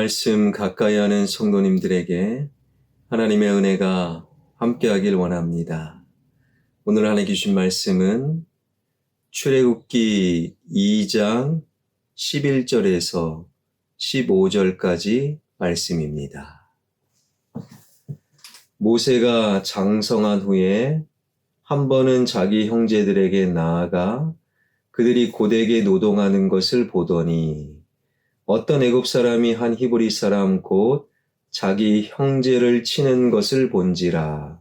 말씀 가까이 하는 성도님들에게 하나님의 은혜가 함께하길 원합니다. 오늘 하나님 주신 말씀은 출애굽기 2장 11절에서 15절까지 말씀입니다. 모세가 장성한 후에 한 번은 자기 형제들에게 나아가 그들이 고되게 노동하는 것을 보더니 어떤 애굽 사람이 한 히브리 사람 곧 자기 형제를 치는 것을 본지라.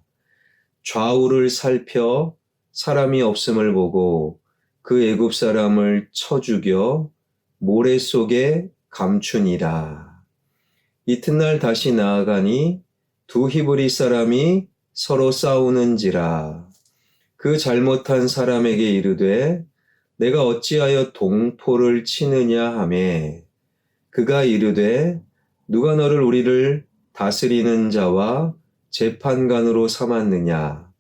좌우를 살펴 사람이 없음을 보고 그 애굽 사람을 쳐 죽여 모래 속에 감추니라. 이튿날 다시 나아가니 두 히브리 사람이 서로 싸우는지라. 그 잘못한 사람에게 이르되 내가 어찌하여 동포를 치느냐 하매 그가 이르되 누가 너를 우리를 다스리는 자와 재판관으로 삼았느냐.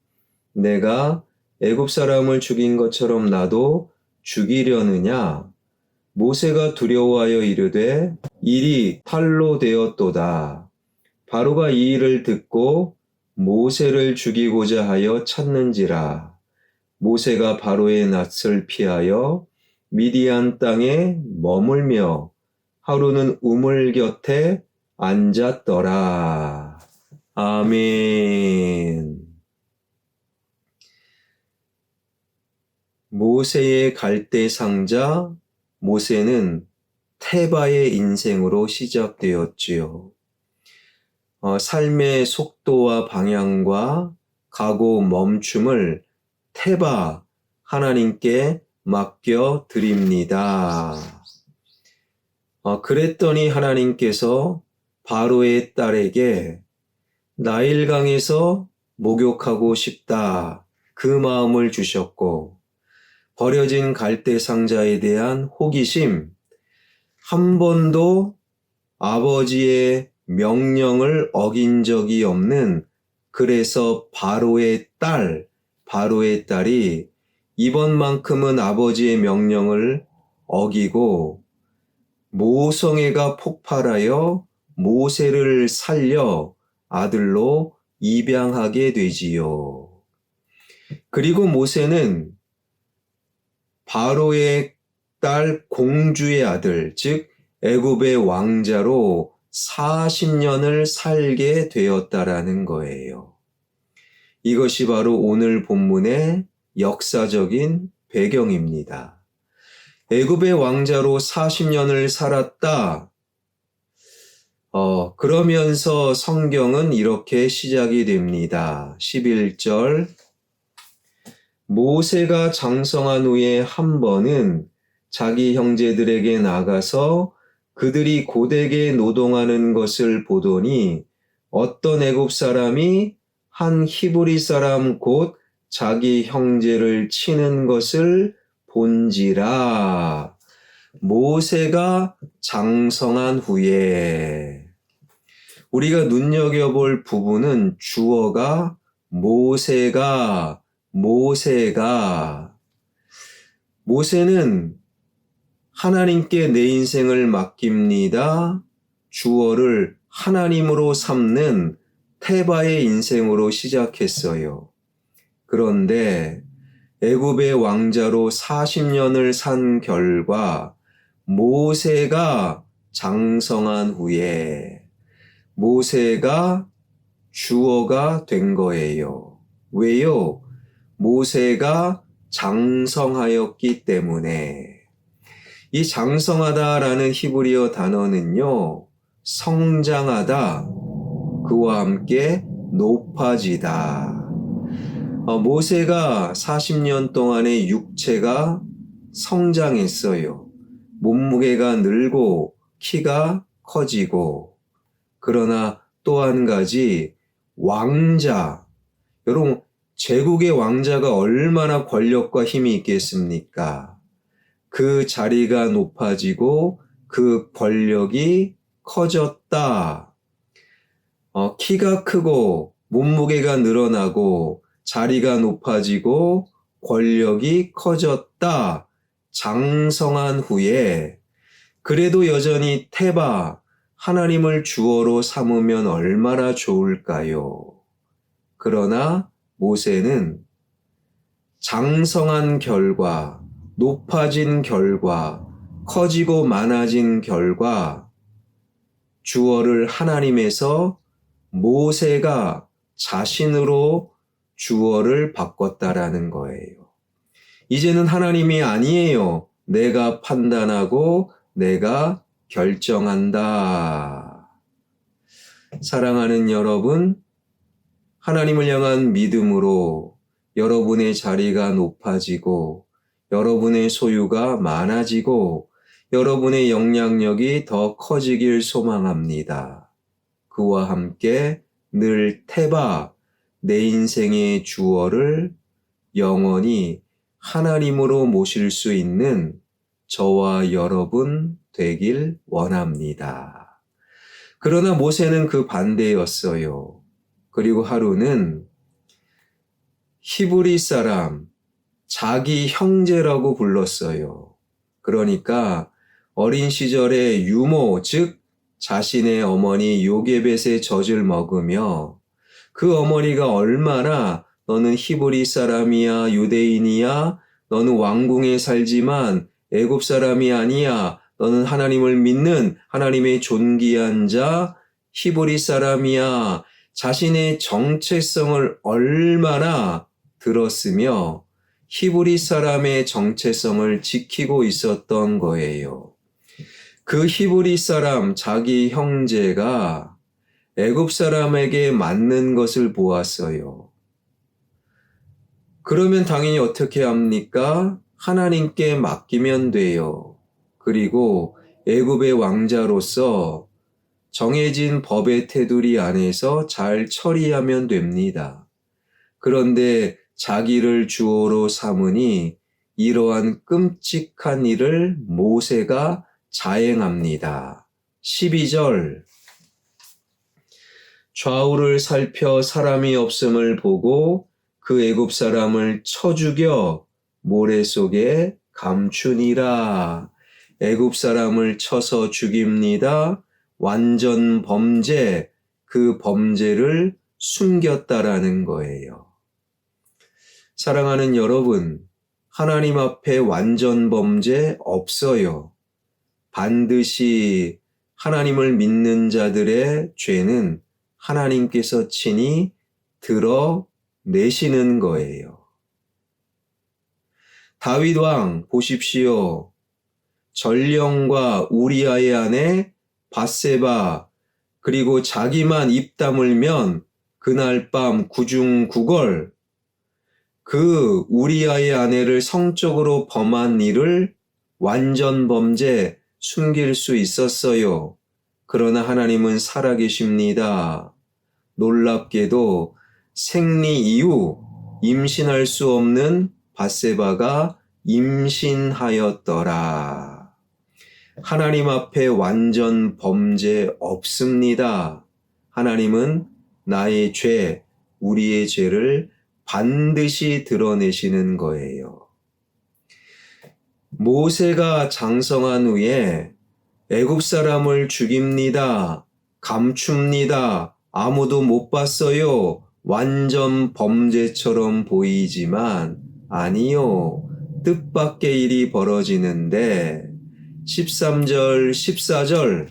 내가 애굽 사람을 죽인 것처럼 나도 죽이려느냐. 모세가 두려워하여 이르되 일이 탈로 되었도다. 바로가 이 일을 듣고 모세를 죽이고자 하여 찾는지라. 모세가 바로의 낯을 피하여 미디안 땅에 머물며 하루는 우물 곁에 앉았더라. 아멘. 모세의 갈대 상자, 모세는 테바의 인생으로 시작되었지요. 삶의 속도와 방향과 가고 멈춤을 테바 하나님께 맡겨 드립니다. 그랬더니 하나님께서 바로의 딸에게 나일강에서 목욕하고 싶다 그 마음을 주셨고 버려진 갈대 상자에 대한 호기심, 한 번도 아버지의 명령을 어긴 적이 없는 그래서 바로의 딸이 이번만큼은 아버지의 명령을 어기고 모성애가 폭발하여 모세를 살려 아들로 입양하게 되지요. 그리고 모세는 바로의 딸 공주의 아들, 즉 애굽의 왕자로 40년을 살게 되었다라는 거예요. 이것이 바로 오늘 본문의 역사적인 배경입니다. 애굽의 왕자로 40년을 살았다. 그러면서 성경은 이렇게 시작이 됩니다. 11절 모세가 장성한 후에 한 번은 자기 형제들에게 나가서 그들이 고되게 노동하는 것을 보더니 어떤 애굽 사람이 한 히브리 사람 곧 자기 형제를 치는 것을 본지라. 모세가 장성한 후에 우리가 눈여겨볼 부분은 주어가 모세는 하나님께 내 인생을 맡깁니다. 주어를 하나님으로 삼는 테바의 인생으로 시작했어요. 그런데 애굽의 왕자로 40년을 산 결과 모세가 장성한 후에 모세가 주어가 된 거예요. 왜요? 모세가 장성하였기 때문에. 이 장성하다라는 히브리어 단어는요, 성장하다, 그와 함께 높아지다. 모세가 40년 동안의 육체가 성장했어요. 몸무게가 늘고 키가 커지고. 그러나 또 한 가지 왕자. 여러분 제국의 왕자가 얼마나 권력과 힘이 있겠습니까? 그 자리가 높아지고 그 권력이 커졌다. 키가 크고 몸무게가 늘어나고 자리가 높아지고 권력이 커졌다. 장성한 후에 그래도 여전히 테바 하나님을 주어로 삼으면 얼마나 좋을까요? 그러나 모세는 장성한 결과, 높아진 결과, 커지고 많아진 결과, 주어를 하나님에서 모세가 자신으로 주어를 바꿨다라는 거예요. 이제는 하나님이 아니에요. 내가 판단하고 내가 결정한다. 사랑하는 여러분, 하나님을 향한 믿음으로 여러분의 자리가 높아지고 여러분의 소유가 많아지고 여러분의 영향력이 더 커지길 소망합니다. 그와 함께 늘 태바, 내 인생의 주어를 영원히 하나님으로 모실 수 있는 저와 여러분 되길 원합니다. 그러나 모세는 그 반대였어요. 그리고 하루는 히브리 사람, 자기 형제라고 불렀어요. 그러니까 어린 시절에 유모, 즉 자신의 어머니 요게벳의 젖을 먹으며 그 어머니가 얼마나 너는 히브리 사람이야, 유대인이야, 너는 왕궁에 살지만 애굽 사람이 아니야, 너는 하나님을 믿는 하나님의 존귀한 자, 히브리 사람이야, 자신의 정체성을 얼마나 들었으며 히브리 사람의 정체성을 지키고 있었던 거예요. 그 히브리 사람, 자기 형제가 애굽 사람에게 맞는 것을 보았어요. 그러면 당연히 어떻게 합니까? 하나님께 맡기면 돼요. 그리고 애굽의 왕자로서 정해진 법의 테두리 안에서 잘 처리하면 됩니다. 그런데 자기를 주어로 삼으니 이러한 끔찍한 일을 모세가 자행합니다. 12절 좌우를 살펴 사람이 없음을 보고 그 애굽 사람을 쳐 죽여 모래 속에 감추니라. 애굽 사람을 쳐서 죽입니다. 완전 범죄, 그 범죄를 숨겼다라는 거예요. 사랑하는 여러분, 하나님 앞에 완전 범죄 없어요. 반드시 하나님을 믿는 자들의 죄는 하나님께서 친히 드러내시는 거예요. 다윗 왕 보십시오. 전령과 우리아의 아내 밧세바 그리고 자기만 입 다물면 그날 밤 구중구걸 그 우리아의 아내를 성적으로 범한 일을 완전 범죄 숨길 수 있었어요. 그러나 하나님은 살아계십니다. 놀랍게도 생리 이후 임신할 수 없는 밧세바가 임신하였더라. 하나님 앞에 완전 범죄 없습니다. 하나님은 나의 죄, 우리의 죄를 반드시 드러내시는 거예요. 모세가 장성한 후에 애굽 사람을 죽입니다. 감춥니다. 아무도 못 봤어요. 완전 범죄처럼 보이지만 아니요. 뜻밖의 일이 벌어지는데 13절, 14절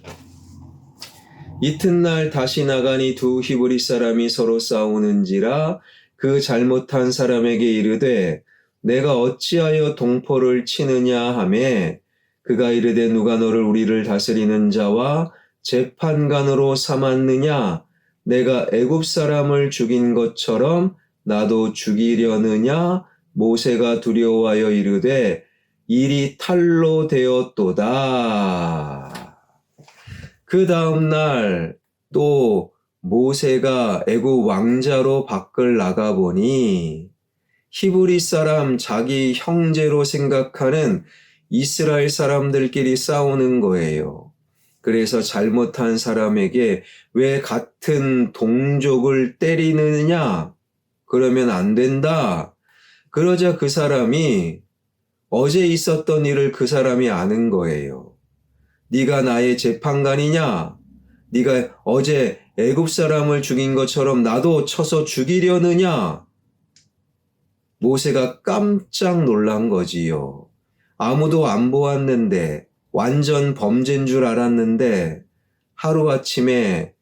이튿날 다시 나가니 두 히브리 사람이 서로 싸우는지라 그 잘못한 사람에게 이르되 내가 어찌하여 동포를 치느냐 하매 그가 이르되 누가 너를 우리를 다스리는 자와 재판관으로 삼았느냐 내가 애굽 사람을 죽인 것처럼 나도 죽이려느냐 모세가 두려워하여 이르되 일이 탈로 되었도다. 그 다음 날 또 모세가 애굽 왕자로 밖을 나가보니 히브리 사람 자기 형제로 생각하는 이스라엘 사람들끼리 싸우는 거예요. 그래서 잘못한 사람에게 왜 같은 동족을 때리느냐? 그러면 안 된다. 그러자 그 사람이 어제 있었던 일을 그 사람이 아는 거예요. 네가 나의 재판관이냐? 네가 어제 애굽 사람을 죽인 것처럼 나도 쳐서 죽이려느냐? 모세가 깜짝 놀란 거지요. 아무도 안 보았는데, 완전 범죄인 줄 알았는데 하루아침에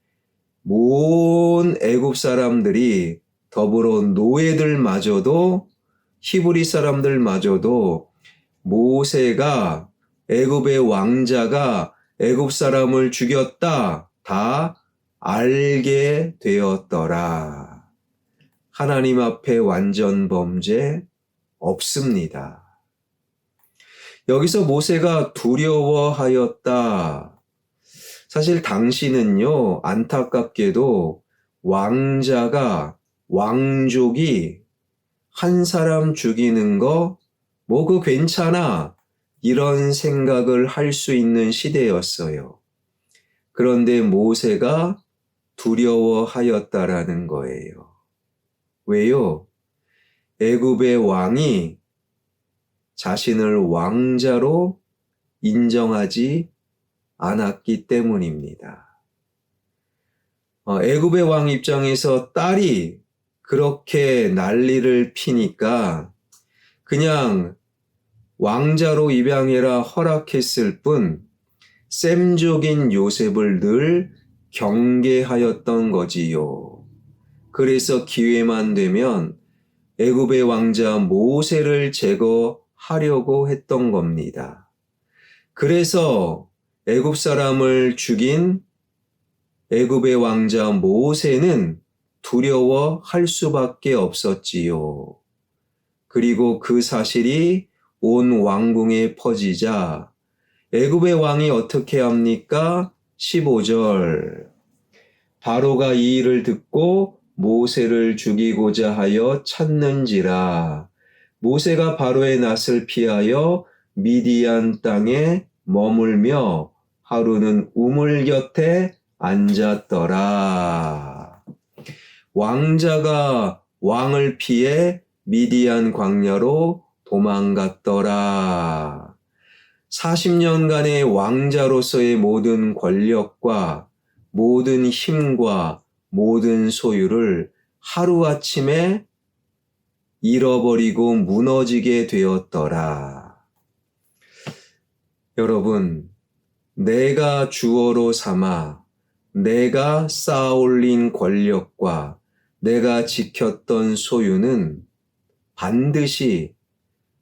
온 애굽 사람들이, 더불어 노예들마저도, 히브리 사람들마저도 모세가, 애굽의 왕자가 애굽 사람을 죽였다 다 알게 되었더라. 하나님 앞에 완전 범죄 없습니다. 여기서 모세가 두려워하였다. 사실 당시는요, 안타깝게도 왕족이 한 사람 죽이는 거, 그거 괜찮아, 이런 생각을 할 수 있는 시대였어요. 그런데 모세가 두려워하였다라는 거예요. 왜요? 애굽의 왕이 자신을 왕자로 인정하지 않았기 때문입니다. 애굽의 왕 입장에서 딸이 그렇게 난리를 피니까 그냥 왕자로 입양해라 허락했을 뿐 셈족인 요셉을 늘 경계하였던 거지요. 그래서 기회만 되면 애굽의 왕자 모세를 제거하려고 했던 겁니다. 그래서 애굽 사람을 죽인 애굽의 왕자 모세는 두려워할 수밖에 없었지요. 그리고 그 사실이 온 왕궁에 퍼지자 애굽의 왕이 어떻게 합니까? 15절. 바로가 이 일을 듣고 모세를 죽이고자 하여 찾는지라. 모세가 바로의 낯을 피하여 미디안 땅에 머물며 하루는 우물 곁에 앉았더라. 왕자가 왕을 피해 미디안 광야로 도망갔더라. 40년간의 왕자로서의 모든 권력과 모든 힘과 모든 소유를 하루아침에 잃어버리고 무너지게 되었더라. 여러분, 내가 주어로 삼아 내가 쌓아올린 권력과 내가 지켰던 소유는 반드시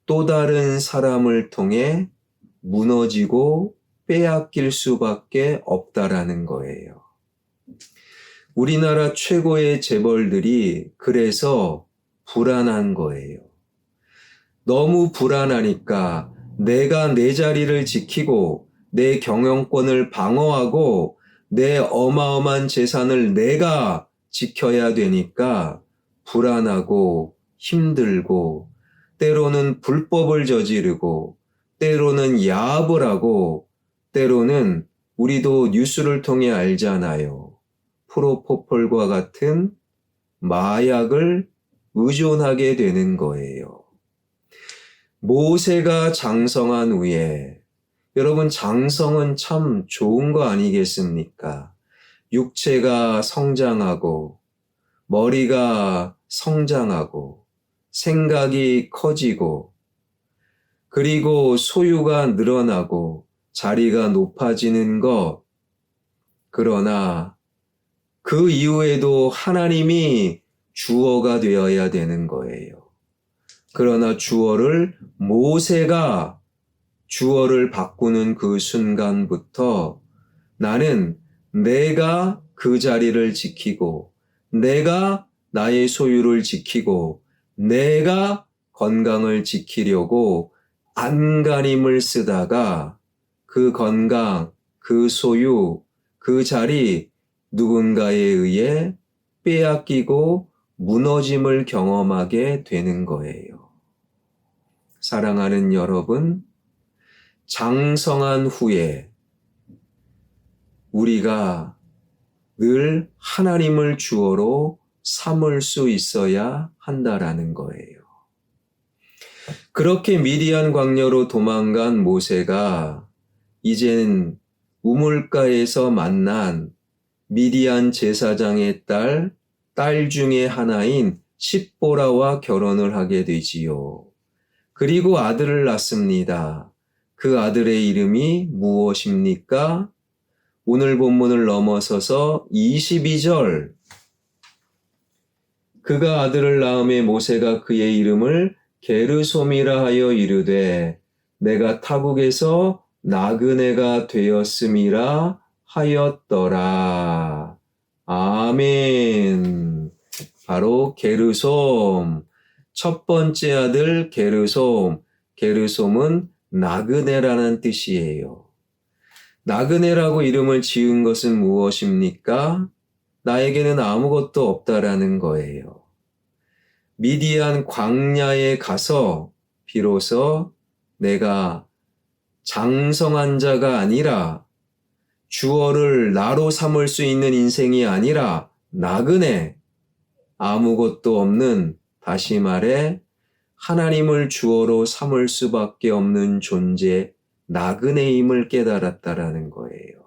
또 다른 사람을 통해 무너지고 빼앗길 수밖에 없다라는 거예요. 우리나라 최고의 재벌들이 그래서 불안한 거예요. 너무 불안하니까 내가 내 자리를 지키고 내 경영권을 방어하고 내 어마어마한 재산을 내가 지켜야 되니까 불안하고 힘들고 때로는 불법을 저지르고 때로는 야합을 하고 때로는 우리도 뉴스를 통해 알잖아요. 프로포폴과 같은 마약을 의존하게 되는 거예요. 모세가 장성한 후에, 여러분 장성은 참 좋은 거 아니겠습니까? 육체가 성장하고 머리가 성장하고 생각이 커지고 그리고 소유가 늘어나고 자리가 높아지는 것. 그러나 그 이후에도 하나님이 주어가 되어야 되는 거예요. 그러나 모세가 주어를 바꾸는 그 순간부터 나는 내가 그 자리를 지키고 내가 나의 소유를 지키고 내가 건강을 지키려고 안간힘을 쓰다가 그 건강, 그 소유, 그 자리 누군가에 의해 빼앗기고 무너짐을 경험하게 되는 거예요. 사랑하는 여러분, 장성한 후에 우리가 늘 하나님을 주어로 삼을 수 있어야 한다라는 거예요. 그렇게 미디안 광야로 도망간 모세가 이젠 우물가에서 만난 미디안 제사장의 딸 중에 하나인 십보라와 결혼을 하게 되지요. 그리고 아들을 낳습니다. 그 아들의 이름이 무엇입니까? 오늘 본문을 넘어서서 22절. 그가 아들을 낳음에 모세가 그의 이름을 게르솜이라 하여 이르되 내가 타국에서 나그네가 되었음이라 하였더라. 아멘. 바로 게르솜. 첫 번째 아들 게르솜. 게르솜은 나그네라는 뜻이에요. 나그네라고 이름을 지은 것은 무엇입니까? 나에게는 아무것도 없다라는 거예요. 미디안 광야에 가서 비로소 내가 장성한 자가 아니라 주어를 나로 삼을 수 있는 인생이 아니라 나그네, 아무것도 없는, 다시 말해 하나님을 주어로 삼을 수밖에 없는 존재, 나그네임을 깨달았다라는 거예요.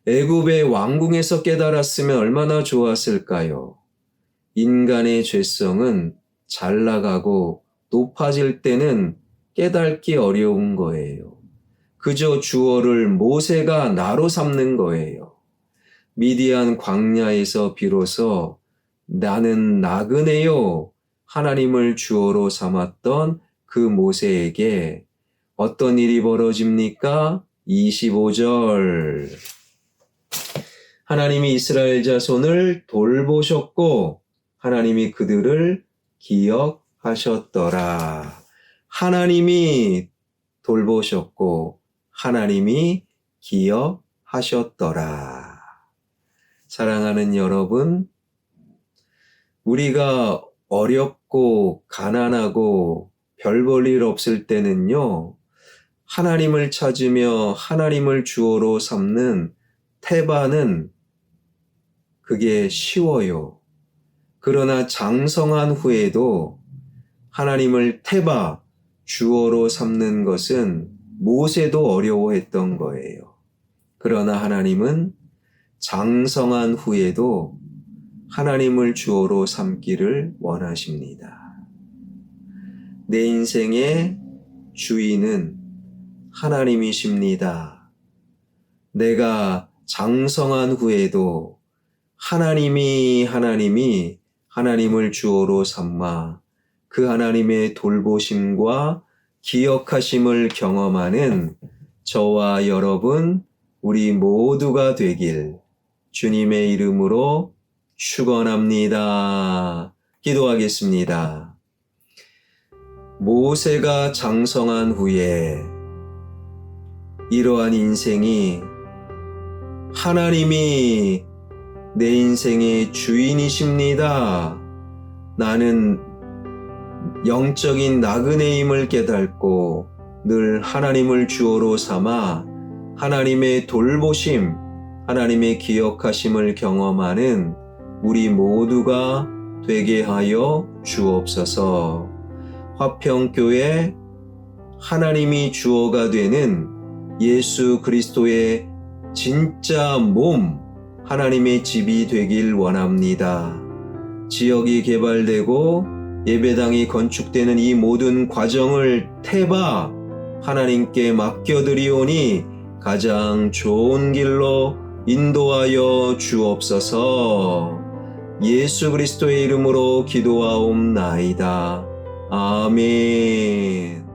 애굽의 왕궁에서 깨달았으면 얼마나 좋았을까요? 인간의 죄성은 잘 나가고 높아질 때는 깨닫기 어려운 거예요. 그저 주어를 모세가 나로 삼는 거예요. 미디안 광야에서 비로소 나는 나그네요, 하나님을 주어로 삼았던 그 모세에게 어떤 일이 벌어집니까? 25절. 하나님이 이스라엘 자손을 돌보셨고 하나님이 그들을 기억하셨더라. 하나님이 돌보셨고 하나님이 기억하셨더라. 사랑하는 여러분, 우리가 어렵고 가난하고 별 볼 일 없을 때는요, 하나님을 찾으며 하나님을 주어로 삼는 태반은 그게 쉬워요. 그러나 장성한 후에도 하나님을 태바, 주어로 삼는 것은 모세도 어려워했던 거예요. 그러나 하나님은 장성한 후에도 하나님을 주어로 삼기를 원하십니다. 내 인생의 주인은 하나님이십니다. 내가 장성한 후에도 하나님이 하나님을 주어로 삼아 그 하나님의 돌보심과 기억하심을 경험하는 저와 여러분, 우리 모두가 되길 주님의 이름으로 축원합니다. 기도하겠습니다. 모세가 장성한 후에 이러한 인생이 하나님이 내 인생의 주인이십니다. 나는 영적인 나그네임을 깨닫고 늘 하나님을 주어로 삼아 하나님의 돌보심, 하나님의 기억하심을 경험하는 우리 모두가 되게 하여 주옵소서. 화평교회 하나님이 주어가 되는 예수 그리스도의 진짜 몸, 하나님의 집이 되길 원합니다. 지역이 개발되고 예배당이 건축되는 이 모든 과정을 태바 하나님께 맡겨드리오니 가장 좋은 길로 인도하여 주옵소서. 예수 그리스도의 이름으로 기도하옵나이다. 아멘.